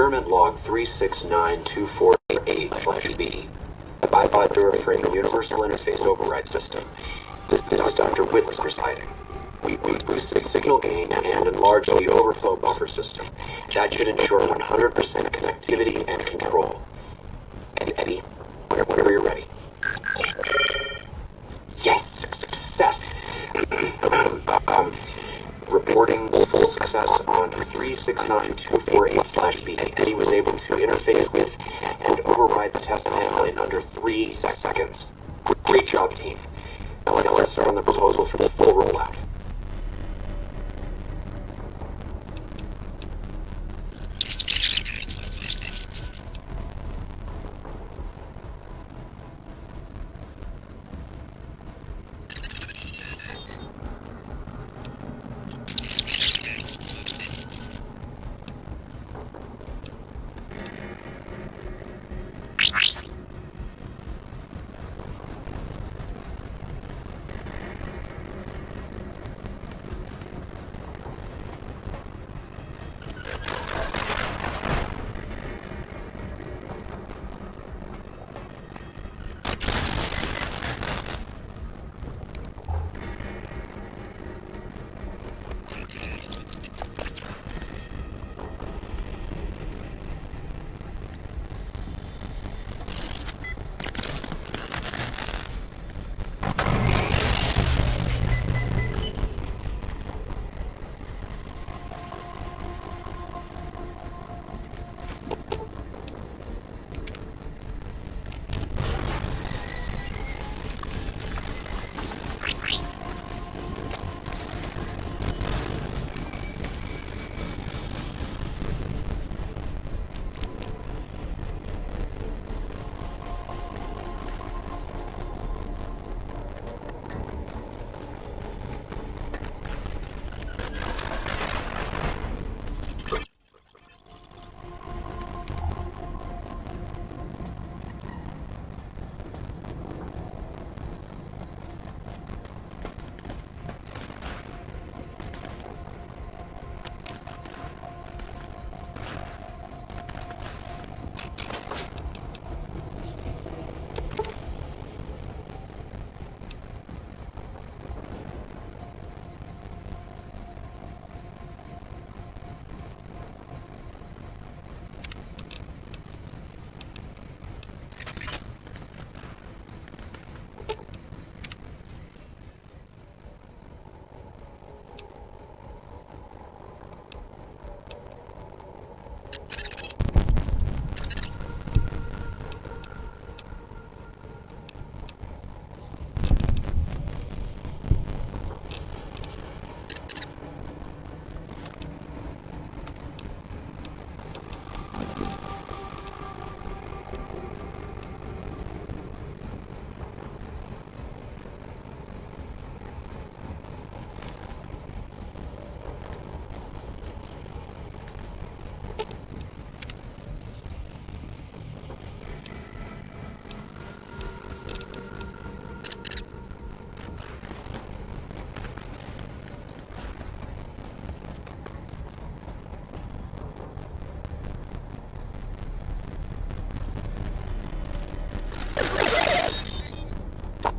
experiment log 3692488/B. Bipod Duraframe Universal Interface Override System. This is Dr. Whitley presiding. We boosted signal gain and enlarged the overflow buffer system. That should ensure 100% connectivity and control. Eddie, whenever you're ready. Yes, success! Reporting full success on 3692488/B. Eddie was able to interface with and override the test panel in under 3 seconds. Great job, team. Now let's start on the proposal for the full rollout.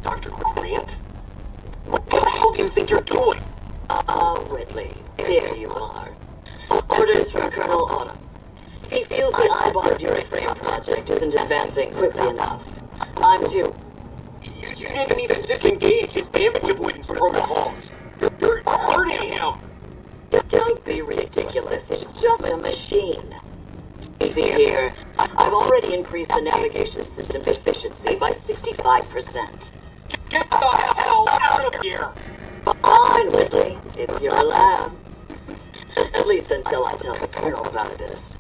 Dr. Grant? What the hell do you think you're doing? Whitley, there you are. Orders from Colonel Autumn. He feels the I-Bar Duraframe project isn't advancing quickly enough. I'm too. You didn't even disengage his damage avoidance protocols. You're hurting him. Don't be ridiculous. It's just a machine. See here, I've already increased the navigation system's efficiency by 65%. Get the hell out of here! Fine, Whitley. It's your lab. At least until I tell the Colonel about this.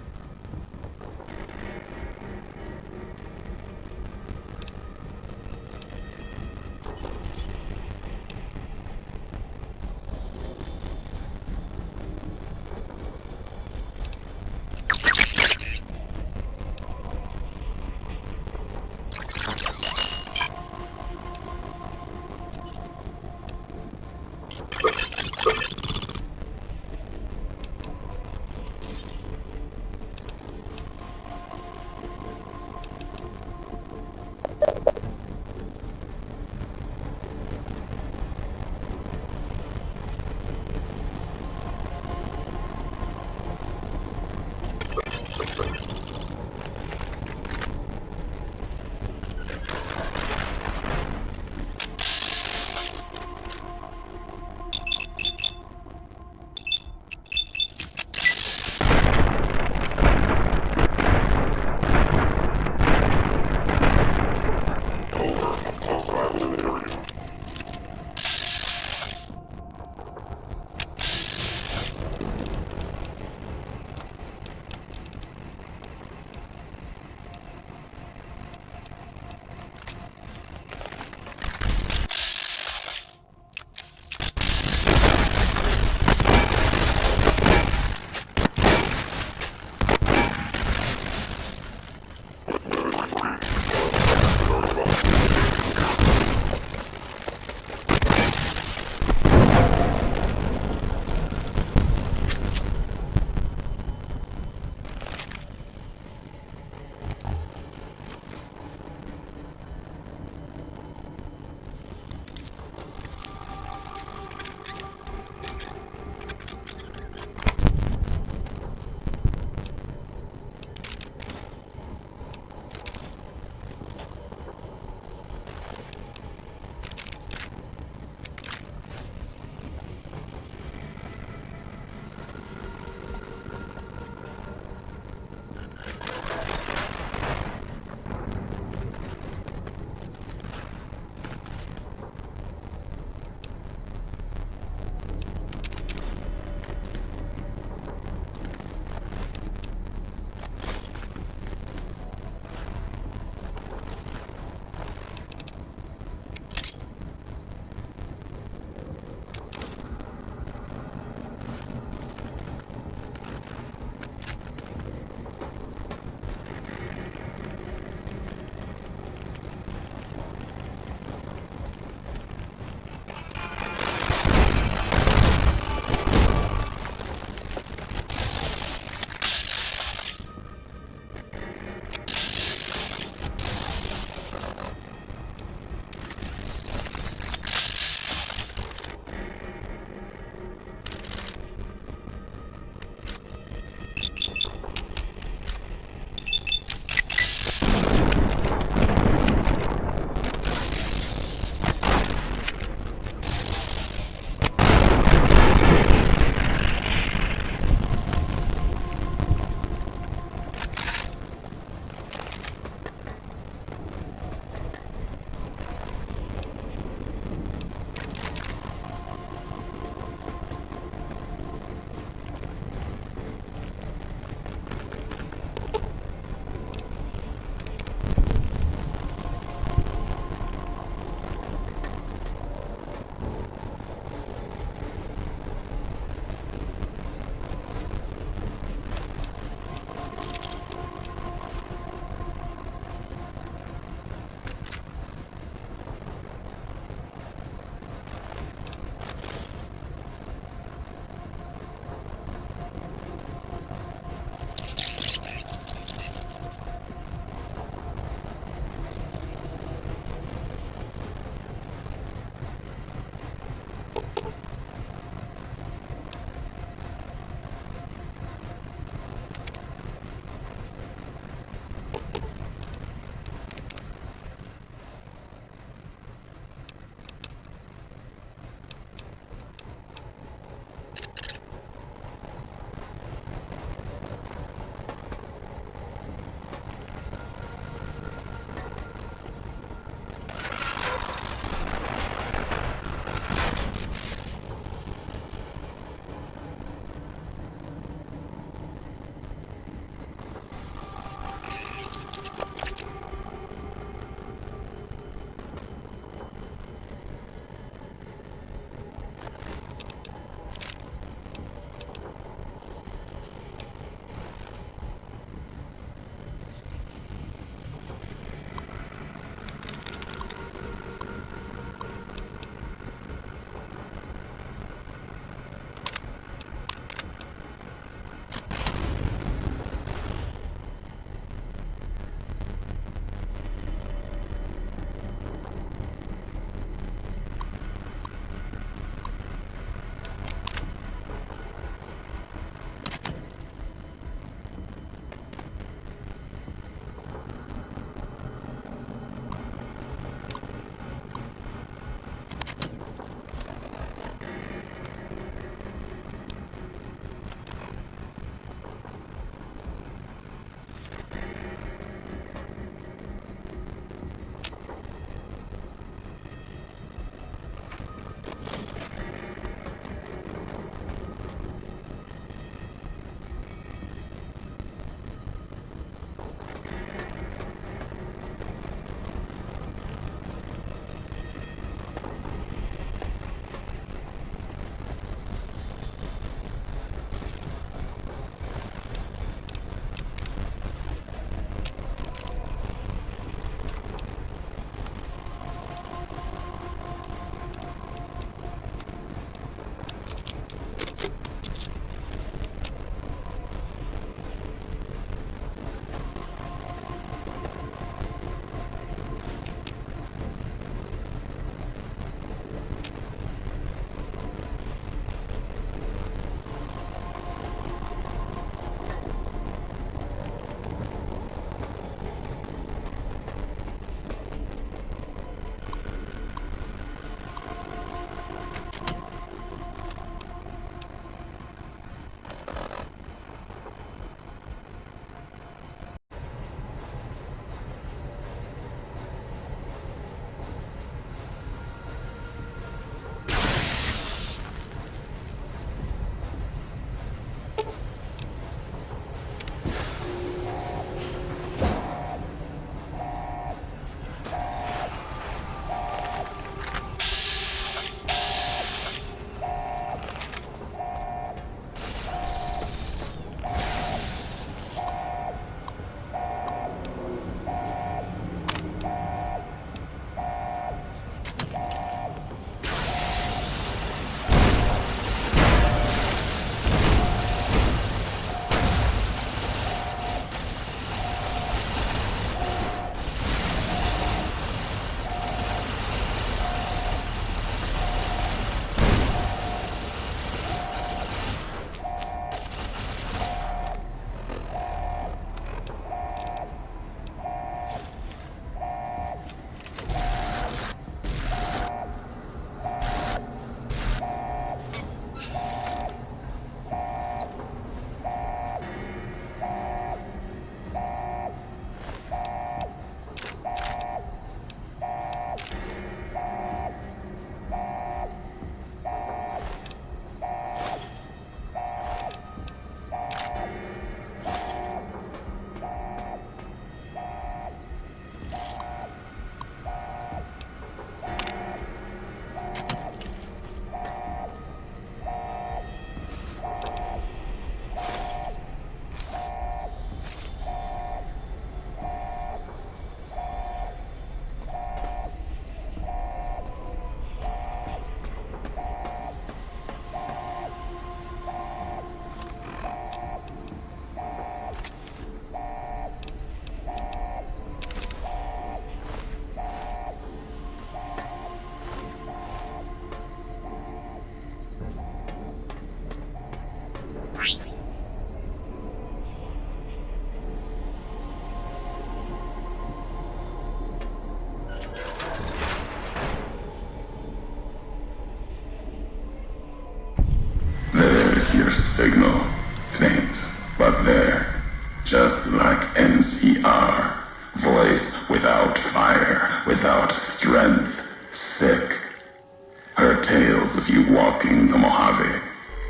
stalking the Mojave,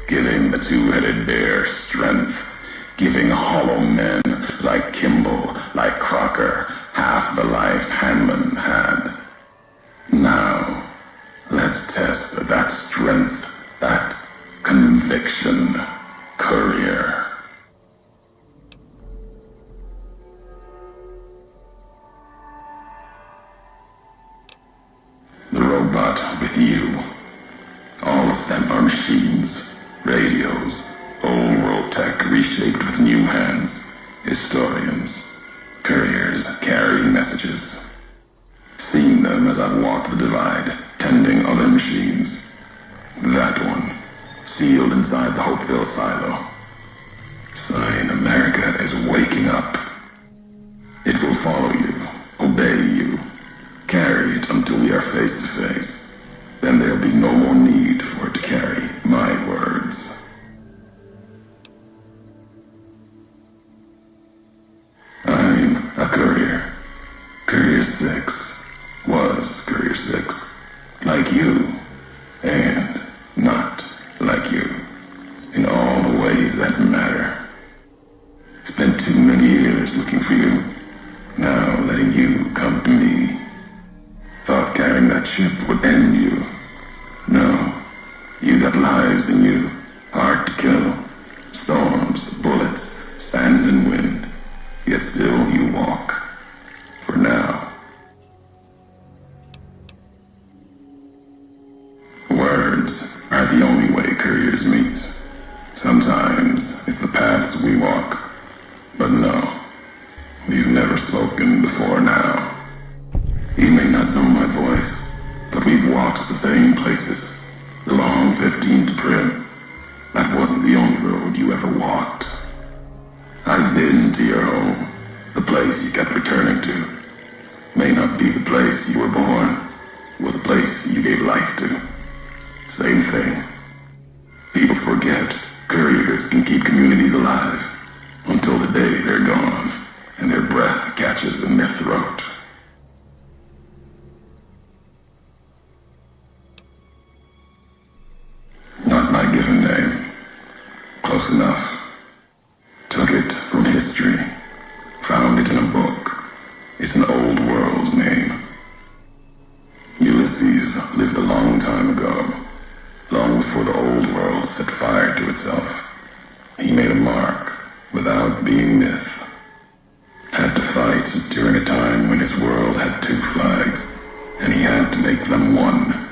giving the two-headed bear strength, giving hollow men like Kimball, like Crocker, half the life Hanlon had. Now, let's test that strength, that conviction, Courier. The robot with you. All of them are machines, radios, old world tech reshaped with new hands, historians, couriers carrying messages. Seen them as I've walked the divide, tending other machines. That one, sealed inside the Hopeville silo. Sign America is waking up. It will follow you, obey you, carry it until we are face to face. Then there'll be no more need for it to carry my words. I'm a courier. Courier 6 was Courier 6. Like you, and not like you. In all the ways that matter. Spent too many years looking for you. Now letting you come to me. Thought carrying that ship would end you. No. You got lives in you. Hard to kill. Storms, bullets, sand and wind. Yet still you walk. For now. Words are the only way couriers meet. Sometimes it's the paths we walk. But no. We've never spoken before now. You may not know my voice, but we've walked the same places. The long 15 to Prim. That wasn't the only road you ever walked. I've been to your home, the place you kept returning to. May not be the place you were born, was the place you gave life to. Same thing. People forget couriers can keep communities alive until the day they're gone and their breath catches in their throat. Not my given name. Close enough. Took it from history. Found it in a book. It's an old world name. Ulysses lived a long time ago. Long before the old world set fire to itself. He made a mark without being myth. Had to fight during a time when his world had two flags, and he had to make them one.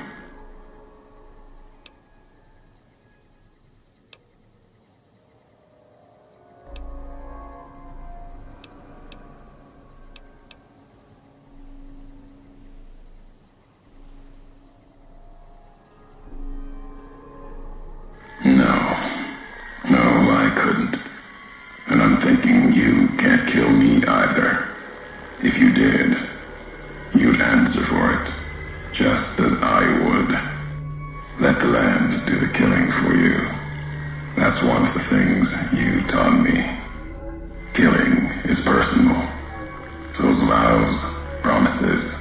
No, I couldn't. And I'm thinking you can't kill me either. If you did, you'd answer for it, just as I would. Let the lambs do the killing for you. That's one of the things you taught me. Killing is personal. So's vows, promises.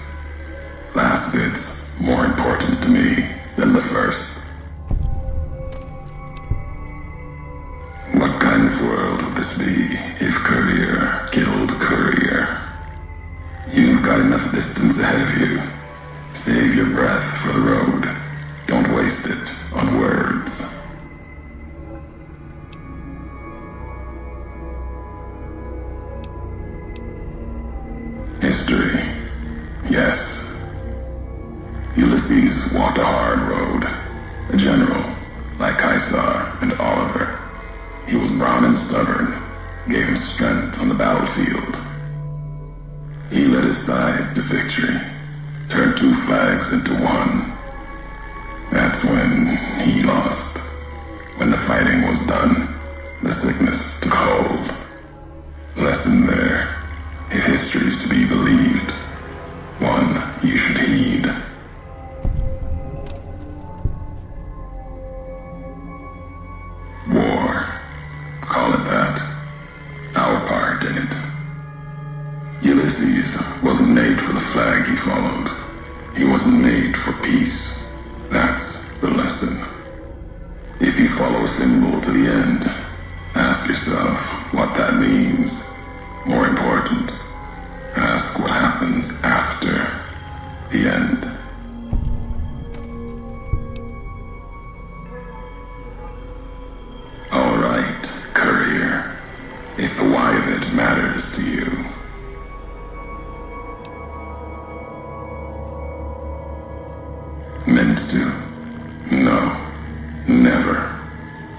Last bit's more important to me than the first. What kind of world would this be if Courier killed Courier? You've got enough distance ahead of you. Save your breath for the road. Don't waste it on words. History. Yes. Ulysses walked a hard road. A general, like Caesar and Oliver. He was brown and stubborn, gave him strength on the battlefield. He led his side to victory, turned two flags into one. That's when he lost. When the fighting was done, the sickness took hold. Lesson there, if history's to be believed, one you should heed. War. Call it that. Our part in it. Ulysses wasn't made for the flag he followed. He wasn't made for peace. That's the lesson. follow a symbol to the end. Ask yourself what that means. More important, ask what happens after the end. All right, courier, if the why of it matters to you. Meant to? No, never.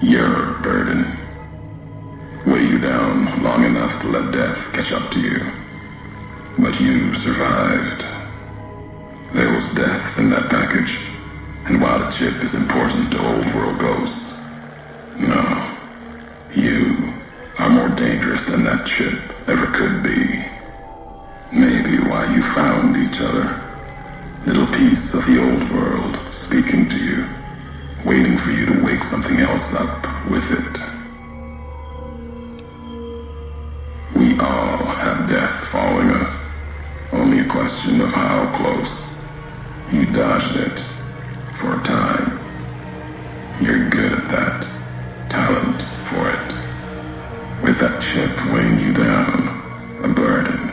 Your burden. Weigh you down long enough to let death catch up to you. But you survived. There was death in that package, and while the chip is important to old world ghosts, no, you are more dangerous than that chip ever could be. Maybe why you found each other. Little piece of the old world speaking to you, waiting for you to wake something else up with it. We all have death following us, only a question of how close. You dodged it for a time. You're good at that. Talent for it. With that chip weighing you down, a burden.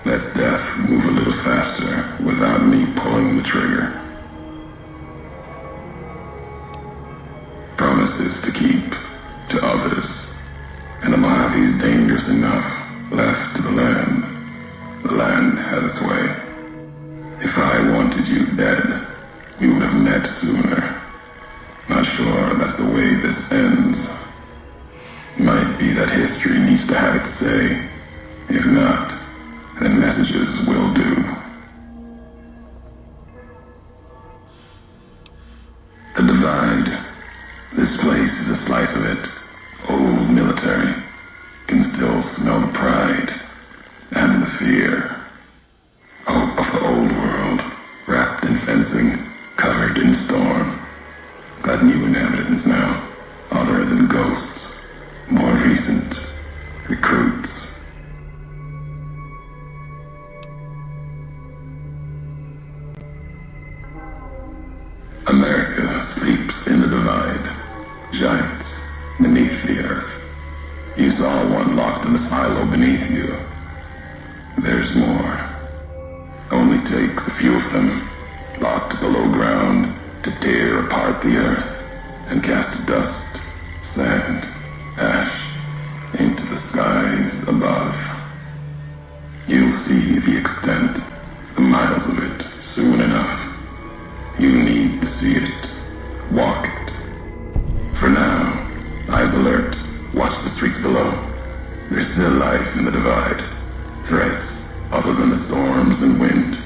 Let's death move a little faster without me pulling the trigger. Promises to keep to others. And the Mojave's dangerous enough left to the land. The land has its way. If I wanted you dead, we would have met sooner. Not sure that's the way this ends. Might be that history needs to have its say. If not, then messages will do. The Divide. This place is a slice of it. Old military. Can still smell the pride and the fear. Hope of the old world, wrapped in fencing, covered in storm. Got new inhabitants now, other than ghosts, more recent recruits. America sleeps in the Divide. Giants beneath the earth. You saw one locked in the silo beneath you. There's more. Only takes a few of them, locked below ground, to tear apart the earth and cast dust, sand, ash into the skies above. You'll see the extent, the miles of it, soon enough. You need to see it. Walk it. For now, eyes alert. Watch the streets below. There's still life in the Divide. Threats, other than the storms and wind.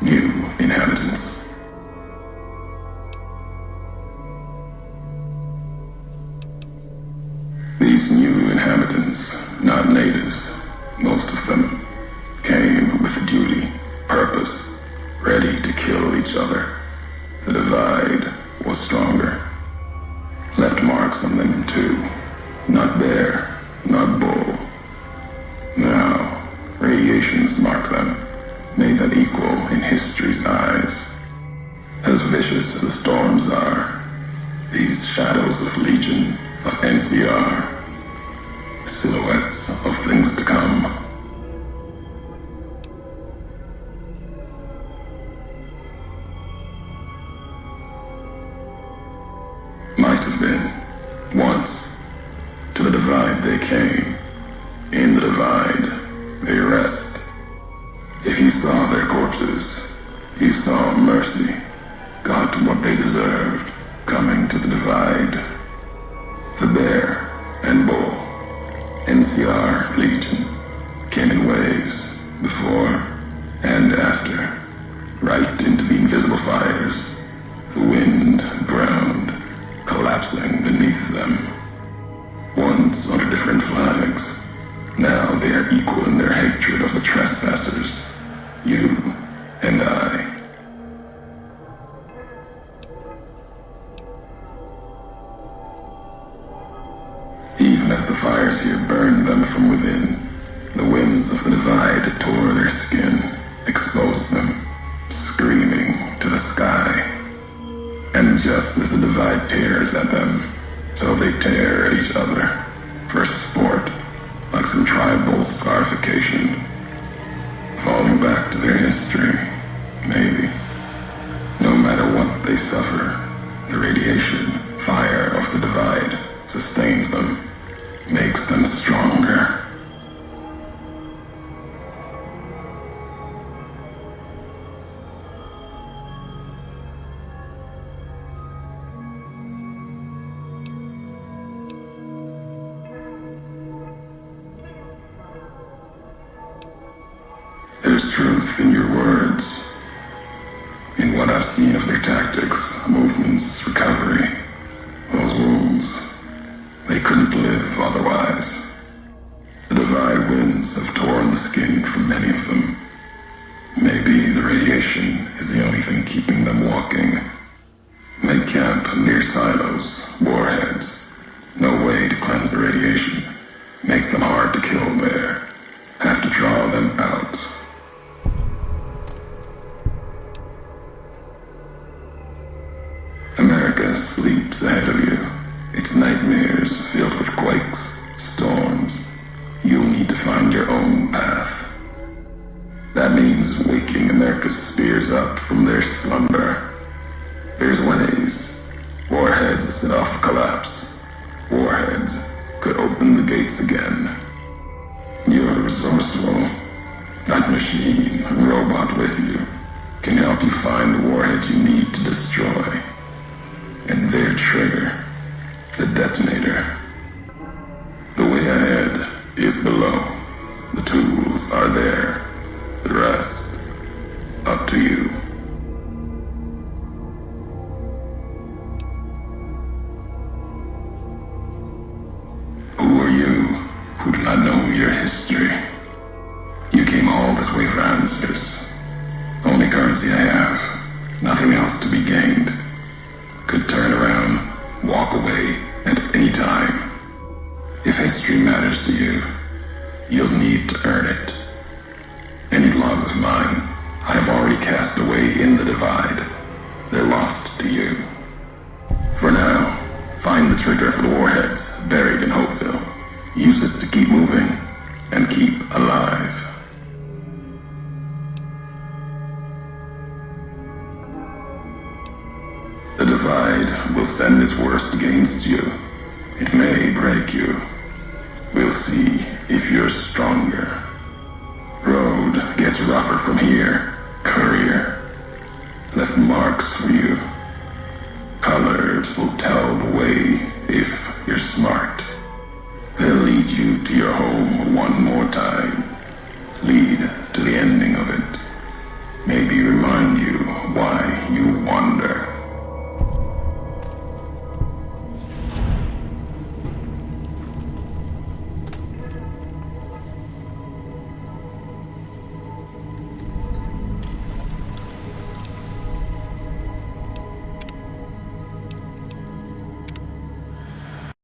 New inhabitants. These new inhabitants, not natives, most of them, came with duty, purpose, ready to kill each other. The Divide was stronger. Left marks on them too. Not bear, not bull. Now, radiations mark them, made them equal in history's eyes. As vicious as the storms are, these shadows of Legion, of NCR, silhouettes of things to come. Might have been, once. To the Divide they came. In the Divide, they rest. If you saw their corpses, you saw mercy, got what they deserved, coming to the Divide. The bear and bull, NCR Legion, came in waves, before and after, right into the invisible fires, the wind, ground, collapsing beneath them. Once under different flags, now they are equal in their hatred of the trespassers, you and I. Even as the fires here burned them from within, the winds of the Divide tore their skin, exposed them, screaming to the sky. And just as the Divide tears at them, So they tear at each other for sport, like some tribal scarification. Falling back to their history, maybe. No matter what they suffer, the radiation, fire of the divide sustains them, makes them stronger. There's truth in your words, in what I've seen of their tactics, movements, recovery. Those wounds, they couldn't live otherwise. The divide winds have torn the skin from many of them. Maybe the radiation is the only thing keeping them walking. They camp near silos, warheads. No way to cleanse the radiation. Makes them hard to kill there. Have to draw them out. America sleeps ahead of you. Its nightmares filled with quakes, storms. You'll need to find your own path. That means waking America's spears up from their slumber. There's ways. Warheads set off collapse. Warheads could open the gates again. You're resourceful. That machine, robot with you, can help you find the warheads you need to destroy. And their trigger, the detonator. The way ahead is below. The tools are there. The rest, up to you. Who are you who do not know your history? You came all this way for answers. Only currency I have, nothing else to be gained. Could turn around, walk away at any time. If history matters to you, you'll need to earn it. Any laws of mine, I have already cast away in the divide. They're lost to you. For now, find the trigger for the warheads buried in Hopeville. Use it to keep moving and keep alive. The divide will send its worst against you. It may break you. We'll see if you're stronger. Road gets rougher from here. Courier left marks for you. Colors will tell the way if you're smart. They'll lead you to your home.